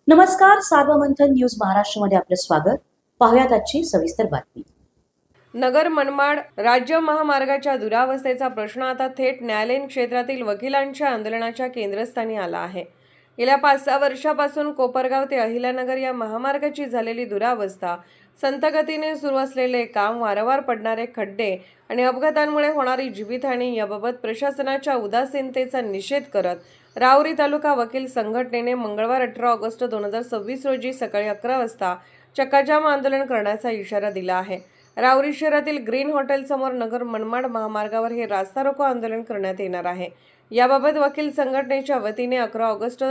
नमस्कार, सार्वमंथन न्यूज महाराष्ट्रमध्ये आपलं स्वागत. पाहुयात आजची सविस्तर बातमी. नगर मनमाड राज्य महामार्गाच्या दुरावस्थेचा प्रश्न आता थेट न्यायालयीन क्षेत्रातील वकिलांच्या आंदोलनाच्या केंद्रस्थानी आला आहे. गेल्या 5-6 वर्षापासून कोपरगाव ते अहिल्यानगर या महामार्गाची झालेली दुरावस्था, संथ गतीने सुरू असलेले काम, वारंवार पडणारे खड्डे आणि अपघातांमुळे होणारी जीवितहानी याबाबत प्रशासनाच्या उदासीनतेचा निषेध करत राहुरी तालुका वकील संघटनेने मंगळवार 18 ऑगस्ट 2026 रोजी सकाळी 11 वाजता चक्काजाम आंदोलन करण्याचा इशारा दिला आहे. राहुरी शहरातील ग्रीन हॉटेल समोर नगर मनमाड महामार्गावर हे रास्ता रोको आंदोलन करण्यात येणार आहे. याबाबत वकील संघटनेच्या वतीने 11 ऑगस्ट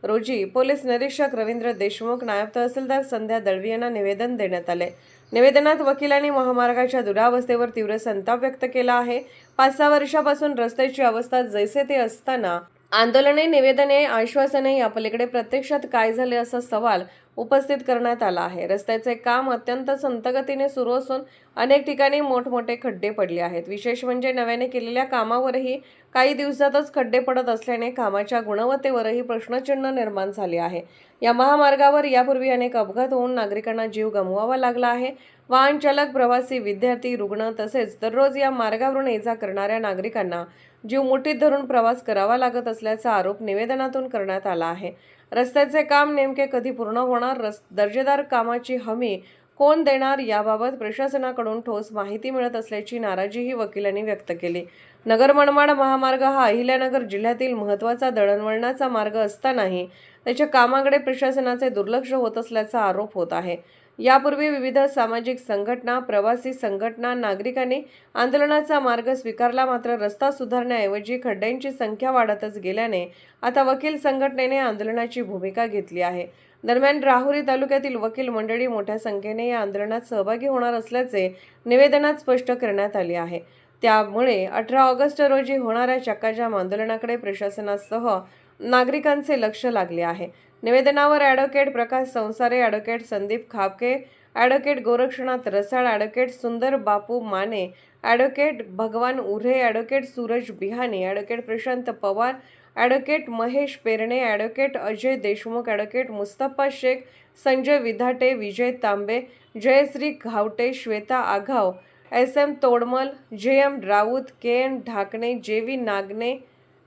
रोजी पोलीस निरीक्षक रवींद्र देशमुख, नायब तहसीलदार संध्या दळवी यांना निवेदन देण्यात आले. निवेदनात वकिलांनी महामार्गाच्या दुरावस्थेवर तीव्र संताप व्यक्त केला आहे. 5-6 वर्षापासून रस्त्याची अवस्था जैसे ते असताना आंदोलने, निवेदने, आश्वासने या पलीकडे प्रत्यक्षात काय झाले असा सवाल उपस्थित करण्यात आला आहे. रस्त्याचे काम अत्यंत संथगतीने सुरू असून अनेक ठिकाणी मोठमोठे खड्डे पडले आहेत. विशेष म्हणजे नव्याने केलेल्या कामावरही काही दिवसातच खड्डे पडत असल्याने कामाच्या गुणवत्तेवरही प्रश्नचिन्ह निर्माण झाले आहे. या महामार्गावर यापूर्वी अनेक अपघात होऊन नागरिकांना जीव गमवावा लागला आहे. वाहन चालक, प्रवासी, विद्यार्थी, रुग्ण तसेच दररोज या मार्गावरून ये-जा करणाऱ्या नागरिकांना जीव मुठीत धरून प्रवास करावा लागत असल्याचा आरोप निवेदनातून करण्यात आला आहे. रस्त्याचे काम नेमके कधी पूर्ण होणार, दर्जेदार कामाची हमी कोण देणार याबाबत प्रशासनाकडून ठोस माहिती मिळत असल्याची नाराजीही वकिलांनी व्यक्त केली. नगर मनमाड महामार्ग हा अहिल्यानगर जिल्ह्यातील महत्त्वाचा दळणवळणाचा मार्ग असतानाही त्याच्या कामाकडे प्रशासनाचे दुर्लक्ष होत असल्याचा आरोप होत आहे. यापूर्वी विविध सामाजिक संघटना, प्रवासी संघटना, नागरिकांनी आंदोलनाचा मार्ग स्वीकारला, मात्र रस्ता सुधारण्याऐवजी खड्ड्यांची संख्या वाढतच गेल्याने आता वकील संघटनेने आंदोलनाची भूमिका घेतली आहे. दरम्यान राहुरी तालुक्यातील वकील मंडळी मोठ्या संख्येने या आंदोलनात सहभागी होणार असल्याचे निवेदनात स्पष्ट करण्यात आले आहे. त्यामुळे 18 ऑगस्ट रोजी होणाऱ्या चक्काजाम आंदोलनाकडे प्रशासनासह नागरिकांचे लक्ष लागले आहे. निवेदनावर advocate Prakash Sansare, advocate Sandeep Khapke, advocate Gorakshnath Rasal, advocate Sundar Bapu Mane, advocate Bhagwan Ure, advocate Suraj Bihani, advocate Prashant Pawar, advocate Mahesh Perne, advocate Ajay Deshmukh, advocate Mustafa Shaikh, Sanjay Vidhate, Vijay Tambe, Jayashree Ghavate, Shweta Aghav, SM Todmal, JM Raut, KN Dhakane, JV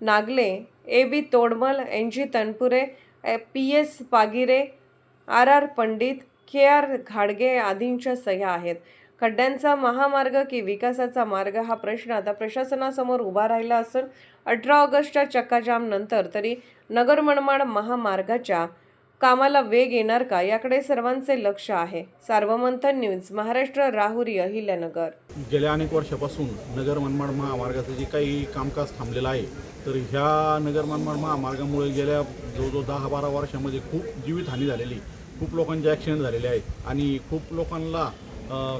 Nagle, AB Todmal, NG Tanpure, PS Pagire, RR Pandit, KR घाडगे आदींच्या सह्या आहेत. खड्ड्यांचा महामार्ग की विकासाचा मार्ग हा प्रश्न आता प्रशासनासमोर उभा राहिला असून 18 ऑगस्टच्या चक्काजाम नंतर तरी नगर मनमाड महामार्गाच्या कामाला वेग येणार का याकडे सर्वांचे लक्ष आहे. सार्वमंथन न्यूज महाराष्ट्र, राहुरी, अहिल्यानगर. गेल्या अनेक वर्षापासून नगर मनमाड महामार्गाचं जे काही कामकाज थांबलेलं आहे, तर ह्या नगर मनमाड महामार्गामुळे गेल्या जवळजवळ 10-12 वर्षामध्ये खूप जीवितहानी झालेली, खूप लोकांचे ॲक्सिडेंट झालेले आहेत आणि खूप लोकांना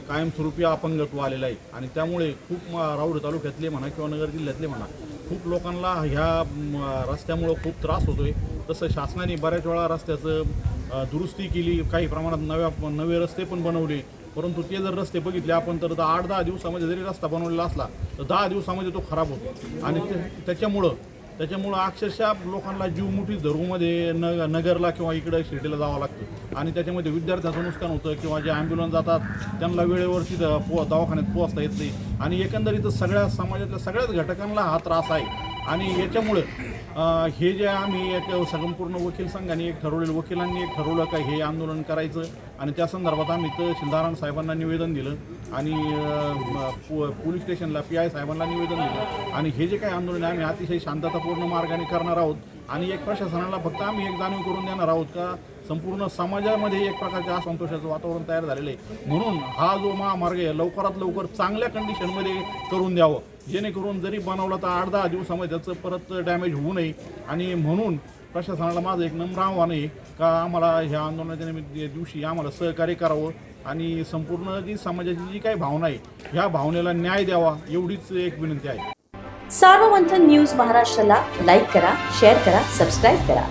कायमस्वरूपी अपंगत्व आलेलं आहे आणि त्यामुळे खूप राहुरी तालुक्यातले म्हणा किंवा नगर जिल्ह्यातले म्हणा खूप लोकांना ह्या रस्त्यामुळं खूप त्रास होतो आहे. तसं शासनाने बऱ्याच वेळा रस्त्याचं दुरुस्ती केली, काही प्रमाणात नवे रस्ते पण बनवले, परंतु ते जर रस्ते बघितले आपण तर 8-10 दिवसामध्ये जरी रस्ता बनवलेला असला तर 10 दिवसामध्ये तो खराब होतो आणि त्याच्यामुळं अक्षरशः लोकांना जीव मुठीत धरूमध्ये नगरला किंवा इकडं शिर्डीला जावं लागतं आणि त्याच्यामध्ये विद्यार्थ्याचं नुकसान होतं किंवा जे ॲम्ब्युलन्स जातात त्यांना वेळेवर तिथं दवाखान्यात पोहोचता येत नाही आणि एकंदरीत सगळ्या समाजातल्या सगळ्याच घटकांना हा त्रास आहे. आणि याच्यामुळं हे जे आम्ही एक संपूर्ण वकील संघाने वकिलांनी ठरवलं का हे आंदोलन करायचं आणि त्या संदर्भात आम्ही तहसीलदार साहेबांना निवेदन दिलं आणि पोलीस स्टेशनला PI साहेबांना निवेदन दिलं आणि हे जे काही आंदोलन आहे आम्ही अतिशय शांततापूर्ण मार्गाने करणार आहोत आणि एक प्रशासनाला फक्त आम्ही एक जाणीव करून देणार आहोत का संपूर्ण समाजामध्ये एक प्रकारच्या असंतोषाचं वातावरण तयार झालेलं आहे. म्हणून हा जो महामार्ग आहे लवकरात लवकर चांगल्या कंडिशनमध्ये करून द्यावं, जेणेकरून जरी बनवला तर 8-10 दिवसामध्ये त्याचं परत डॅमेज होऊ नये. आणि म्हणून प्रशासनाला माझं एक नम्र आव्हान आहे का आम्हाला ह्या आंदोलनाच्या दिवशी आम्हाला सहकार्य करावं आणि संपूर्ण जी समाजाची जी काही भावना आहे ह्या भावनेला न्याय द्यावा, एवढीच एक विनंती आहे. सार्वमंथन न्यूज महाराष्ट्राला लाईक करा, शेअर करा, सबस्क्राईब करा.